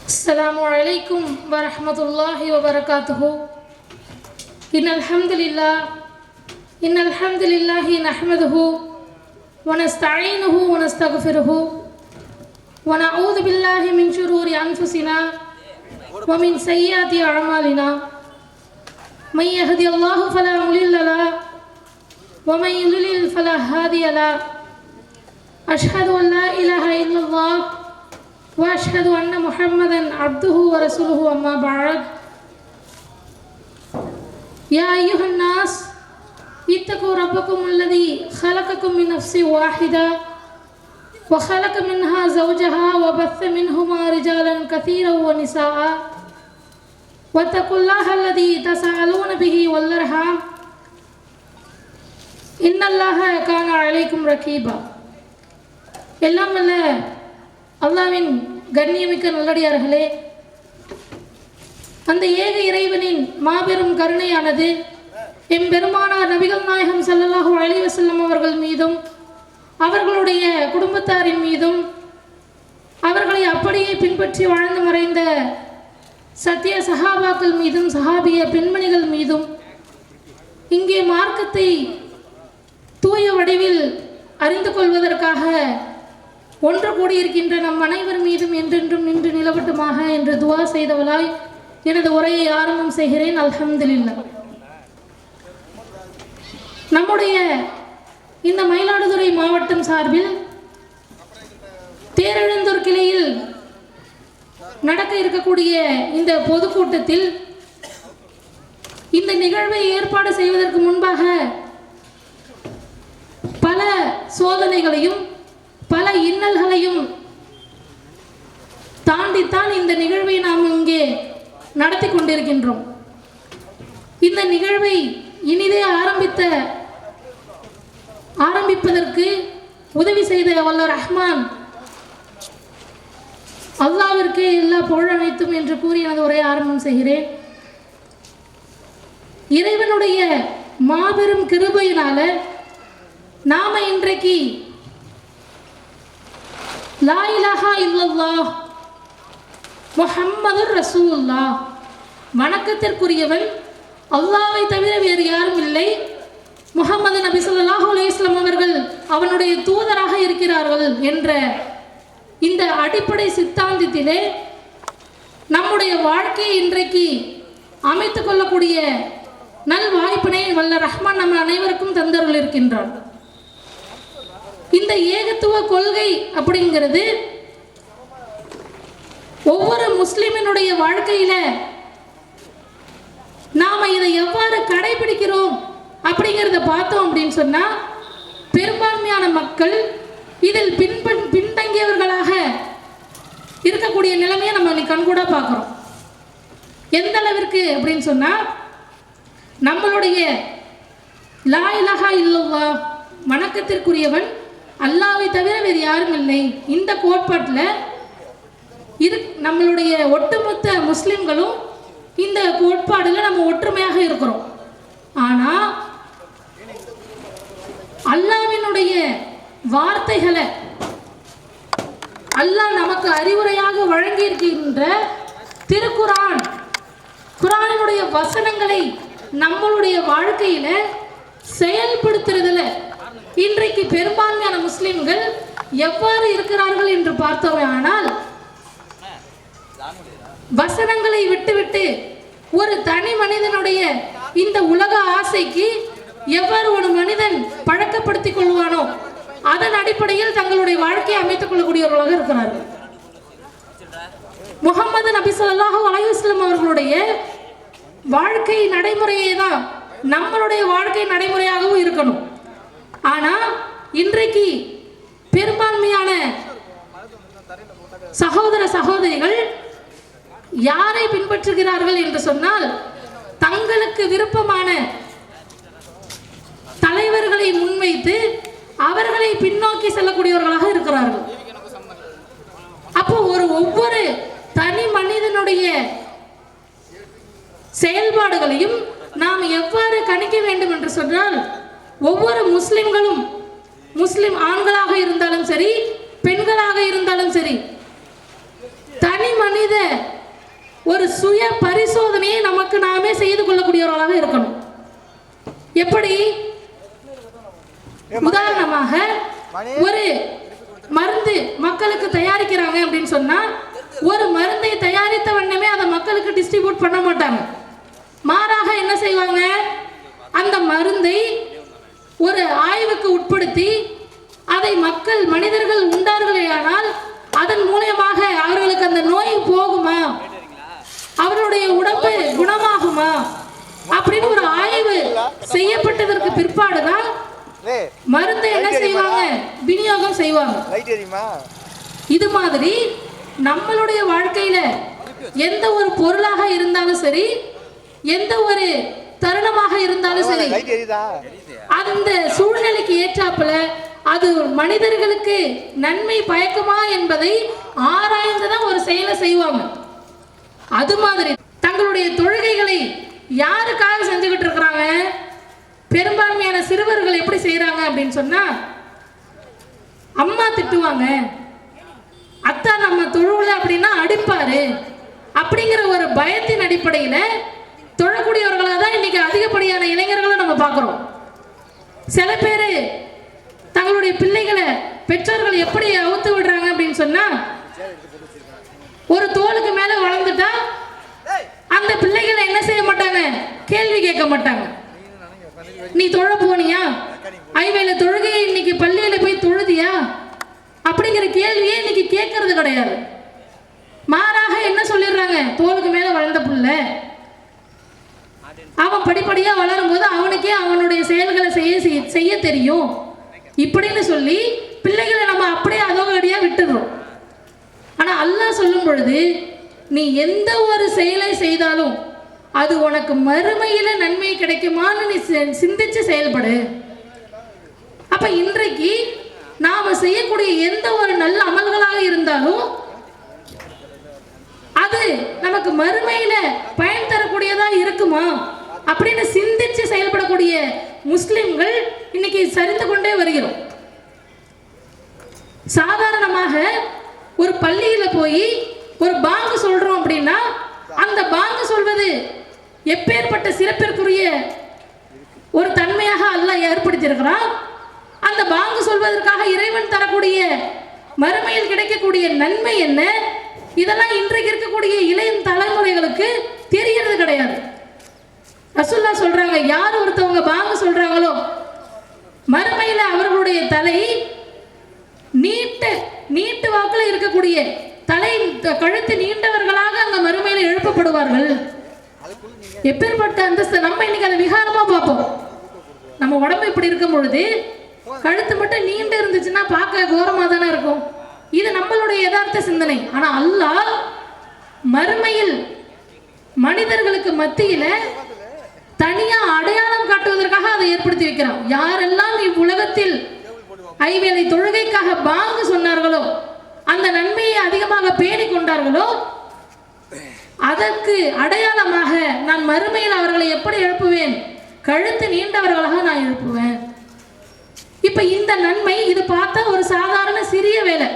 السلام عليكم ورحمة الله وبركاته. إن الحمد لله نحمده ونستعينه ونستغفره ونعوذ بالله من شرور أنفسنا ومن سيئات أعمالنا. من يهدي الله فلا مضل له ومن يضلل فلا هادي له. أشهد أن لا إله إلا الله وأشهد أن محمدا عبده ورسوله. أما بعد، يا أيها الناس اتقوا ربكم الذي خلقكم من نفس واحدة وخلق منها زوجها وبث منهما رجالا كثيرا ونساء واتقوا الله الذي تساءلون به والأرحام إن الله كان عليكم رقيبا. எல்லாம் வல்ல அல்லாஹ்வின் கண்ணியமிக்க நல்லடியார்களே, அந்த ஏக இறைவனின் மாபெரும் கருணையானது எம்பெருமானார் நபிகள் நாயகம் ஸல்லல்லாஹு அலைஹி வஸல்லம் அவர்கள் மீதும் அவர்களுடைய குடும்பத்தாரின் மீதும் அவர்களை அப்படியே பின்பற்றி வாழ்ந்து மறைந்த சத்திய சஹாபாக்கள் மீதும் சஹாபிய பெண்மணிகள் மீதும் இங்கே மார்க்கத்தை தூய வடிவில் அறிந்து கொள்வதற்காக ஒன்று கூடியிருக்கின்ற நம் அனைவர் மீதும் என்றென்றும் நின்று நிலவட்டுமாக என்று துவா செய்தவளாய் எனது உரையை ஆரம்பம் செய்கிறேன். அல்ஹம்துலில்லாஹ். நம்முடைய இந்த மயிலாடுதுறை மாவட்டம் சார்பில் தேரெழுந்தூர் கிளையில் நடக்க இருக்கக்கூடிய இந்த பொதுக்கூட்டத்தில் இந்த நிகழ்வை ஏற்பாடு செய்வதற்கு முன்பாக பல சோதனைகளையும் பல இன்னல்களையும் தாண்டித்தான் இந்த நிகழ்வை நாம் இங்கே நடத்தி கொண்டிருக்கின்றோம். இந்த நிகழ்வை இனிதே ஆரம்பிப்பதற்கு உதவி செய்த வல்ல ரஹ்மான் அல்லாஹ்விற்கே எல்லா புகழ் அனைத்தும் என்று கூறி எனது உரையை ஆரம்பம் செய்கிறேன். இறைவனுடைய மாபெரும் கிருபையினால நாம இன்றைக்கு லா இலாஹா இல்லல்லாஹ் முஹம்மதுர் ரசூலுல்லாஹ், வணக்கத்திற்குரியவன் அல்லாஹ்வை தவிர வேறு யாரும் இல்லை, முஹம்மது நபி ஸல்லல்லாஹு அலைஹி வஸல்லம் அவர்கள் அவனுடைய தூதராக இருக்கிறார்கள் என்ற இந்த அடிப்படை சித்தாந்தத்திலே நம்முடைய வாழ்க்கையை இன்றைக்கு அமைத்துக் கொள்ளக்கூடிய நல் வாய்ப்பினை வல்ல ரஹ்மான் நம்ம அனைவருக்கும் தந்தருள் இருக்கின்றான். இந்த ஏகத்துவ கொள்கை அப்படிங்கிறது ஒவ்வொரு முஸ்லிமினுடைய வாழ்க்கையில நாம இதை எவ்வாறு கடைபிடிக்கிறோம் அப்படிங்கிறத பார்த்தோம் அப்படின்னு சொன்னா, பெரும்பான்மையான மக்கள் இதில் பின்தங்கியவர்களாக இருக்கக்கூடிய நிலைமையை நம்ம கண்கூடா பார்க்கிறோம். எந்த அளவிற்கு அப்படின்னு சொன்னா, நம்மளுடைய லா இலாஹா இல்லல்லாஹ் வணக்கத்திற்குரியவன் அல்லாஹ்வை தவிர வேறு யாரும் இல்லை, இந்த கோட்பாட்டில் நம்மளுடைய ஒட்டுமொத்த முஸ்லிம்களும் இந்த கோட்பாடுல நம்ம ஒற்றுமையாக இருக்கிறோம். ஆனா அல்லாஹ்வினுடைய வார்த்தைகளை அல்லாஹ் நமக்கு அறிவுரையாக வழங்கி இருக்கின்ற திருக்குர்ஆன், குர்ஆனினுடைய வசனங்களை நம்மளுடைய வாழ்க்கையில செயல்படுத்துறதுல இன்றைக்கு பெரும்பான்மையான முஸ்லிம்கள் எவ்வாறு இருக்கிறார்கள் என்று பார்த்தோமே ஆனால், வசனங்களை விட்டுவிட்டு ஒரு தனி மனிதனுடைய இந்த உலக ஆசைக்கு எவ்வாறு ஒரு மனிதன் பழக்கப்படுத்திக் கொள்வானோ அதன் அடிப்படையில் தங்களுடைய வாழ்க்கையை அமைத்துக் கொள்ளக்கூடியவர்களாக இருக்கிறார்கள். முஹம்மது நபி ஸல்லல்லாஹு அலைஹி வஸல்லம் அவர்களுடைய வாழ்க்கை நடைமுறையே தான் நம்மளுடைய வாழ்க்கை நடைமுறையாகவும் இருக்கணும். ஆனா இன்றைக்கு பெரும்பான்மையான சகோதர சகோதரிகள் யாரை பின்பற்றுகிறார்கள் என்று சொன்னால், தங்களுக்கு விருப்பமான தலைவர்களை முன்வைத்து அவர்களை பின்னோக்கி செல்லக்கூடியவர்களாக இருக்கிறார்கள். அப்போ ஒவ்வொரு தனி மனிதனுடைய செயல்பாடுகளையும் நாம் எவ்வாறு கணிக்க வேண்டும் என்று சொன்னால், ஒவ்வொரு முஸ்லிம்களும், முஸ்லிம் ஆண்களாக இருந்தாலும் சரி பெண்களாக இருந்தாலும் சரி, தனி மனித ஒரு சுய பரிசோதனையை நமக்கு நாமே செய்து கொள்ளக்கூடியவர்களாக இருக்கணும். எப்படி? உதாரணமாக ஒரு மருந்து மக்களுக்கு தயாரிக்கிறாங்க அப்படின்னு சொன்னா, ஒரு மருந்தை தயாரித்த வண்ணமே அதை மக்களுக்கு டிஸ்ட்ரிபியூட் பண்ண மாட்டாங்க. மாறாக என்ன செய்வாங்க, அந்த மருந்தை ஒரு ஆய்வுக்கு உட்படுத்தி அதை மனிதர்கள் உண்டார்களேயானால் அதன் மூலமாக அவர்களுக்கு அந்த நோய் போகுமா, அவருடைய உடம்பு குணமாகுமா அப்படின்னு ஒரு ஆய்வு செய்யப்பட்டதற்கு பிற்பாடுதான் மருந்தை என்ன செய்வாங்க, விநியோகம் செய்வாங்க. இது மாதிரி நம்மளுடைய வாழ்க்கையில எந்த ஒரு பொருளாக இருந்தாலும் சரி, எந்த ஒரு தருணமாக இருந்தாலும் சரி, அந்த சூழ்நிலைக்கு ஏற்றாப்புல அது மனிதர்களுக்கு நன்மை பயக்குமா என்பதை ஆராய்ந்துதான் ஒரு செயலை செய்வாங்க. அது மாதிரி தங்களுடைய தொழுகைகளை யாருக்காக செஞ்சுக்கிட்டு இருக்கிறாங்க? பெரும்பான்மையான சிறுவர்கள் எப்படி செய்யறாங்க அப்படின்னு சொன்னா, அம்மா திட்டுவாங்க, அத்தா நம்ம தொழுவுல அப்படின்னா அடிப்பாரு அப்படிங்கிற ஒரு பயத்தின் அடிப்படையில தொழக்கூடியவர்களாக தான் இன்னைக்கு அதிகப்படியான இளைஞர்களை நம்ம பார்க்கிறோம். சில பேர் தங்களுடைய பிள்ளைகளை பெற்றோர்கள் எப்படி அவுத்து விடுறாங்க அப்படின்னு சொன்னா, ஒரு தோளுக்கு மேல வளர்ந்துட்டா அந்த பிள்ளைகளை என்ன செய்ய மாட்டாங்க, கேள்வி கேட்க மாட்டாங்க. நீ தொழ போனியா, ஐவேளை தொழுகையை இன்னைக்கு பள்ளியில போய் தொழுதியா அப்படிங்கிற கேள்வியே இன்னைக்கு கேட்கறது கிடையாது. மாறாக என்ன சொல்லிடுறாங்க, தோளுக்கு மேல வளர்ந்த புள்ள அவன் படிப்படியா வளரும் போது அவனுக்கே அவனுடைய செயல்களை செய்ய தெரியும் இப்படின்னு சொல்லி பிள்ளைகளை நம்ம அப்படியே அதோகடியா விட்டுறோம். ஆனா அல்லாஹ் சொல்லும் பொழுது, நீ எந்த ஒரு செயலை செய்தாலும் அது உனக்கு மறுமையில நன்மை கிடைக்குமான்னு நீ சிந்திச்சு செயல்படு. அப்ப இன்றைக்கு நாம செய்யக்கூடிய எந்த ஒரு நல்ல அமல்களாக இருந்தாலும் அது நமக்கு மறுமையில பயன் தரக்கூடியதா இருக்குமா அப்படின்னு சிந்திச்சு செயல்படக்கூடிய முஸ்லிம்கள் இன்னைக்கு சரிந்து கொண்டே வருகிறோம். சாதாரணமாக ஒரு பள்ளியில போய் ஒரு பாங்கு சொல்றோம் அப்படின்னா, அந்த பாங்கு சொல்வது எப்பேற்பட்ட சிறப்பிற்குரிய ஒரு தன்மையாக அல்லாஹ் ஏற்படுத்தியிருக்கிறான். அந்த பாங்கு சொல்வதற்காக இறைவன் தரக்கூடிய மறுமையில் கிடைக்கக்கூடிய நன்மை என்ன, இதெல்லாம் இன்றைக்கு இருக்கக்கூடிய இளைய தலைமுறைகளுக்கு தெரியறது கிடையாது. ரசூலுல்லாஹ் சொல்றாங்க, யார் ஒருத்தவங்க பாங்கு சொல்றாங்களோ மறுமையில அவர்களுடைய தலை நீட்டு வாக்குல இருக்கக்கூடிய தலை கழுத்து நீண்டவர்களாக அங்க மறுமையில எழுப்பப்படுவார்கள். எப்பேற்பட்ட அந்தஸ்து! நம்ம இன்னைக்கு அதை விகாரமா பார்ப்போம். நம்ம உடம்பு இப்படி இருக்கும் பொழுது கழுத்து மட்டும் நீண்டு இருந்துச்சுன்னா பார்க்க கோரமா தானே இருக்கும். இது நம்மளுடைய யதார்த்த சிந்தனை. ஆனா அல்லாஹ் மறுமையில் மனிதர்களுக்கு மத்தியில தனியா அடையாளம் காட்டுவதற்காக அதை ஏற்படுத்தி வைக்கிறான். யாரெல்லாம் இவ்வுலகத்தில் ஐவேளை தொழுகைக்காக பாங்கு சொன்னார்களோ, அந்த நன்மையை அதிகமாக பேணி கொண்டார்களோ, அதற்கு அடையாளமாக நான் மறுமையில் அவர்களை எப்படி எழுப்புவேன், கழுத்து நீண்டவர்களாக நான் எழுப்புவேன். இப்ப இந்த நன்மை, இது பார்த்தா ஒரு சாதாரண சிறிய வேலை,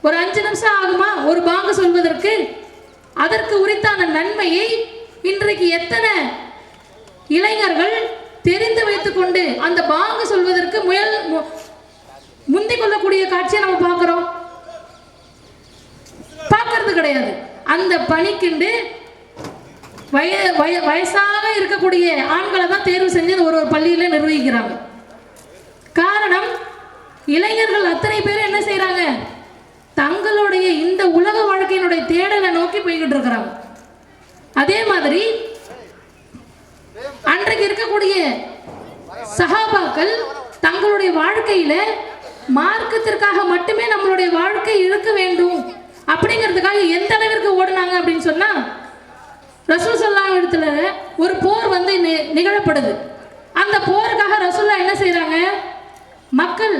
ஒரு 5 நிமிஷம் ஆகுமா ஒரு பாங்கு சொல்வதற்கு. அதற்கு உரித்தான நன்மையை இன்றைக்கு எத்தனை இளைஞர்கள் தெரிந்து வைத்துக் கொண்டு அந்த பாங்கு சொல்வதற்கு முந்திக் கொள்ளக்கூடிய காட்சியை நம்ம பார்க்கிறோம்? பார்க்கறது கிடையாது. அந்த பணிக்குண்டு வயசாக இருக்கக்கூடிய ஆண்களை தான் தேர்வு செஞ்சு ஒரு பள்ளியில நிர்வகிக்கிறாங்க. காரணம், இளைஞர்கள் அத்தனை பேர் என்ன செய்யறாங்க, தங்களுடைய இந்த உலக வாழ்க்கையினுடைய தேடலை நோக்கி போய்கிட்டு இருக்கிறாங்க. அதே மாதிரி அன்றைக்கு இருக்கக்கூடிய சஹாபாக்கள் தங்களுடைய வாழ்க்கையில மார்க்கத்திற்காக மட்டுமே நம்மளுடைய வாழ்க்கை இருக்க வேண்டும் அப்படிங்கிறதுக்காக எந்த அளவிற்கு ஓடுனாங்க அப்படின்னு சொன்னா, ரசூல் ஸல்லல்லாஹு அலைஹி இடத்துல ஒரு போர் வந்து நிகழப்படுது. அந்த போருக்காக ரசூலுல்லாஹ் என்ன செய்யறாங்க, மக்கள்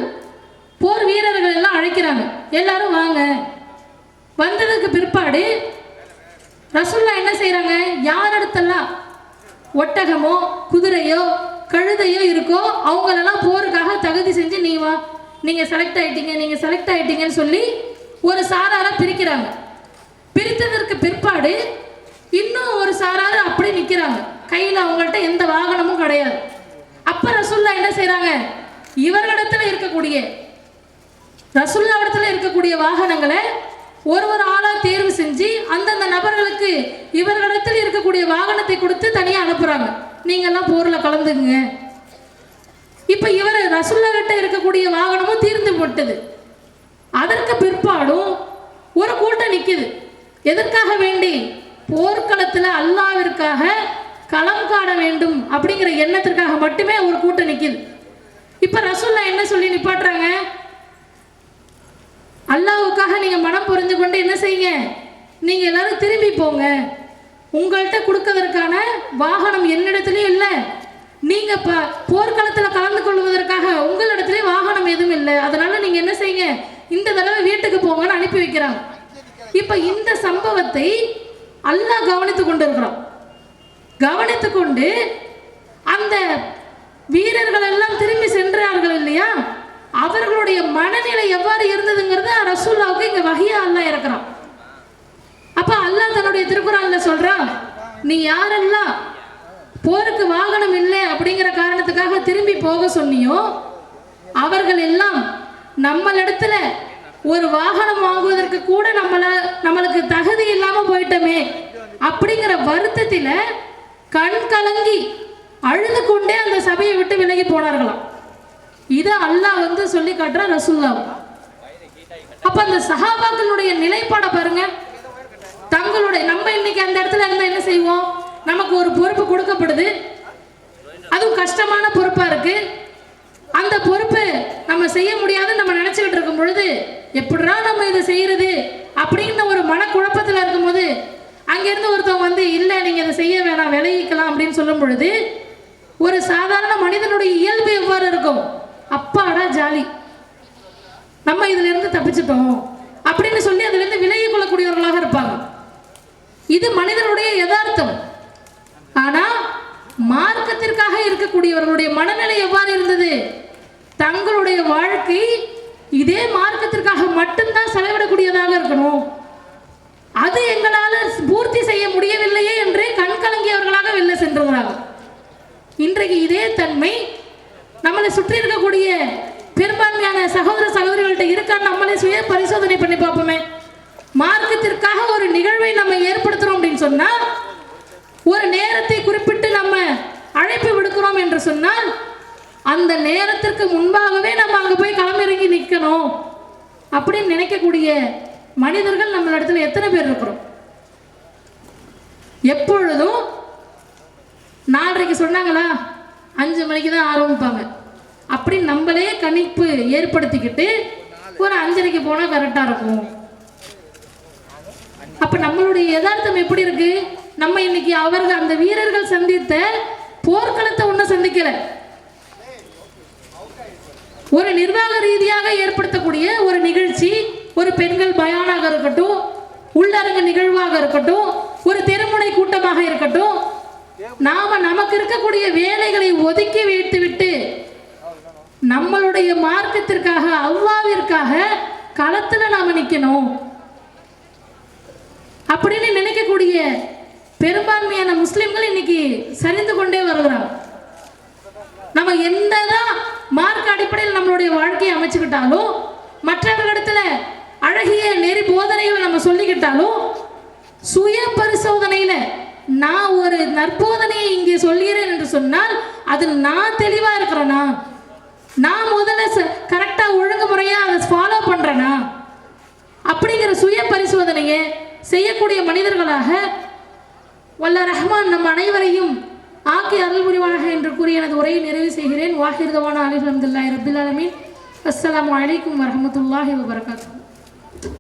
போர் வீரர்கள் எல்லாம் அழைக்கிறாங்க, எல்லாரும் வாங்க. வந்ததுக்கு பிற்பாடு ரசூலுல்லாஹ் என்ன செய்யறாங்க, யாரிடத்தெல்லாம் ஒட்டகமோ குதிரையோ கழுதையோ இருக்கோ அவங்களெல்லாம் போருக்காக தகுதி செஞ்சு, நீ வா, நீங்க செலக்ட் ஆயிட்டீங்கன்னு சொல்லி ஒரு சாராரை பிரிக்கிறாங்க. பிரித்ததற்கு பிற்பாடு இன்னும் ஒரு சாராரு அப்படி நிற்கிறாங்க, கையில் அவங்கள்ட்ட எந்த வாகனமும் கிடையாது. அப்போ ரசூல்லா என்ன செய்கிறாங்க, இவர்களிடத்தில் இருக்கக்கூடிய ரசூல்லாவிடத்தில் இருக்கக்கூடிய வாகனங்களை ஒரு ஆளாக தேர்வு செஞ்சு அந்தந்த நபர்களுக்கு இவர்களிடத்தில் இருக்கக்கூடிய வாகனத்தை கொடுத்து தனியாக அனுப்புகிறாங்க, நீங்கள்லாம் போரில் கலந்துங்க. இப்போ இவர் ரசூல்லா கிட்ட இருக்கக்கூடிய வாகனமும் தீர்ந்து போட்டது. அதற்கு பிற்பாடும் ஒரு கூட்டம் நிற்குது. எதற்காக வேண்டி? போர்க்களத்தில் அல்லாவிற்காக களம் காண வேண்டும் அப்படிங்கிற எண்ணத்திற்காக மட்டுமே ஒரு கூட்டம் நிற்குது. இப்போ ரசூல்லா என்ன சொல்லி நிப்பாட்டுறாங்க, அல்லாவுக்காக நீங்கள் மனம் புரிஞ்சு கொண்டு என்ன செய்யுங்க, நீங்கள் எல்லாரும் திரும்பி போங்க, உங்கள்கிட்ட கொடுக்கறதுக்கான வாகனம் என்னிடத்துலையும் இல்லை, நீங்கள் இப்போ போர்க்களத்தில் கலந்து கொள்வதற்காக உங்களிடத்துலேயும் வாகனம் எதுவும் இல்லை, அதனால நீங்கள் என்ன செய்யுங்க, இந்த தடவை வீட்டுக்கு போங்கன்னு அனுப்பி வைக்கிறாங்க. இப்போ இந்த சம்பவத்தை அல்லாஹ் கவனித்து கொண்டு இருக்கிறோம். கவனித்து கொண்டு அந்த வீரர்கள் எல்லாம் திரும்பி சென்றார்கள் இல்லையா, அவர்களுடைய மனநிலை எவ்வாறு இருந்ததுங்கிறத ரசூலுல்லாஹ்வுக்கு இங்க வஹியா அல்லாஹ் இறக்குறான். அப்ப அல்லாஹ் தன்னுடைய திருக்குறான்ல சொல்றான், நீ யாரெல்லாம் போருக்கு வாகனம் இல்லை அப்படிங்கிற காரணத்துக்காக திரும்பி போக சொன்னியோ அவர்கள் எல்லாம் நம்மளிடத்துல ஒரு வாகனம் வாங்குவதற்கு கூட நம்மளுக்கு தகுதி இல்லாம போயிட்டோமே அப்படிங்கிற வருத்தத்தில கண் கலங்கி அழுது கொண்டே அந்த சபையை விட்டு விலகி போனார்களாம். இதை அல்லாஹ் சொல்லி காட்டுற ரசூலுல்லாஹ். அப்ப அந்த சஹாபாக்களுடைய நிலைப்பாட பாருங்க. தங்களுடைய நம்ம இன்னைக்கு அந்த இடத்துல இருந்தா என்ன செய்வோம், நமக்கு ஒரு பொறுப்பு கொடுக்கப்படுது, அதுவும் கஷ்டமான பொறுப்பா இருக்கு. அந்த பொறுப்பு நம்ம செய்ய முடியாதுன்னு நம்ம நினைச்சுக்கிட்டு இருக்கும் பொழுது எப்படிடா நம்ம இதை செய்யறது அப்படின்ற ஒரு மனக்குழப்பத்தில் இருக்கும்போது அங்கிருந்து ஒருத்தவங்க இல்லை நீங்க இதை செய்ய வேணாம் விலகிக்கலாம் அப்படின்னு சொல்லும் பொழுது ஒரு சாதாரண மனிதனுடைய இயல்பு எவ்வாறு இருக்கும், அப்பாடா ஜாலி நம்ம இதுல இருந்து தப்பிச்சிட்டோம் அப்படின்னு சொல்லி அதுல இருந்து விலகி கொள்ளக்கூடியவர்களாக இருப்பாங்க. இது மனிதனுடைய யதார்த்தம். ஆனா மார்க்கத்திற்காக இருக்கக்கூடியவர்களுடைய மனநிலை எவ்வாறு இருந்தது, தங்களுடைய வாழ்க்கை இதே மார்க்கத்திற்காக மட்டும்தான் செலவிடக்கூடியதாக இருக்கணும், அது எங்களால் பூர்த்தி செய்ய முடியவில்லையே என்று கண்கலங்கியவர்களாக வெளில சென்றுகிறாங்க. இன்றைக்கு இதே தன்மை நம்மளை சுற்றி இருக்கக்கூடிய பெரும்பான்மையான சகோதர சகோதரிகள்கிட்ட இருக்கான்னு நம்மளே சுய பரிசோதனை பண்ணி பார்ப்போமே. மார்க்கத்திற்காக ஒரு நிகழ்வை நம்ம ஏற்படுத்துறோம் அப்படின்னு சொன்னா, ஒரு நேரத்தை குறிப்பிட்டு நம்ம அழைப்பு விடுக்கிறோம் என்று சொன்னால் அந்த நேரத்திற்கு முன்பாகவே நம்ம அங்கே போய் களமிறங்கி நிற்கணும் அப்படின்னு நினைக்கக்கூடிய மனிதர்கள் நம்ம இடத்துல எத்தனை பேர் இருக்கிறோம்? எப்பொழுதும் 4:30 சொன்னாங்களா 5 மணிக்கு தான் ஆரம்பிப்பாங்க அப்படி நம்மளே கணிப்பு ஏற்படுத்திக்கிட்டு ஒரு 5:30 போனால் கரெக்டாக இருக்கும். அப்ப நம்மளுடைய யதார்த்தம் எப்படி இருக்கு? நம்ம இன்னைக்கு அவர்கள் அந்த வீரர்கள் சந்தித்த போர்க்களத்தை ஒன்றும் சந்திக்கல, ஒரு நிர்வாக ரீதியாக ஏற்படுத்தக்கூடிய ஒரு நிகழ்ச்சி, ஒரு பெண்கள் பயானாக இருக்கட்டும், உள்ளரங்க நிகழ்வாக இருக்கட்டும், ஒரு தெருமுனை கூட்டமாக இருக்கட்டும், நாம நமக்கு இருக்கக்கூடிய வேலைகளை ஒதுக்கி வைத்துவிட்டு நம்மளுடைய மார்க்கத்திற்காக அல்லாஹ்விற்காக களத்துல நாம நிக்கணும் அப்படின்னு நினைக்கக்கூடிய பெரும்பான்மையான முஸ்லிம்கள் இன்னைக்கு சரிந்து கொண்டே வருகிறாங்க. நம்ம என்னதான் மார்க்க அடிப்படையில் நம்மளுடைய வாழ்க்கையை அமைச்சுக்கிட்டாலும், மற்றவர்களிடத்துல அழகிய நெறி போதனைகளை நம்ம சொல்லிக்கிட்டாலும், சுய பரிசோதனையில நான் ஒரு நற்போதனையை இங்கே சொல்கிறேன் என்று சொன்னால் அதில் நான் தெளிவா இருக்கிறேனா, நான் முதல்ல கரெக்டா ஒழுங்குமுறையா அதை ஃபாலோ பண்றேனா அப்படிங்கிற சுய பரிசோதனையை செய்யக்கூடிய மனிதர்களாக வல்ல ரஹ்மான் நம் அனைவரையும் ஆக்கி அருள் புரிவானாக என்று கூறி எனது உரையை நிறைவு செய்கிறேன். வாஹிர் தவானா அல்ஹம்துலில்லாஹி ரப்பில் ஆலமீன். அஸ்ஸலாமு அலைக்கும் வரஹ்மத்துல்லாஹி வபரகாத்துஹு.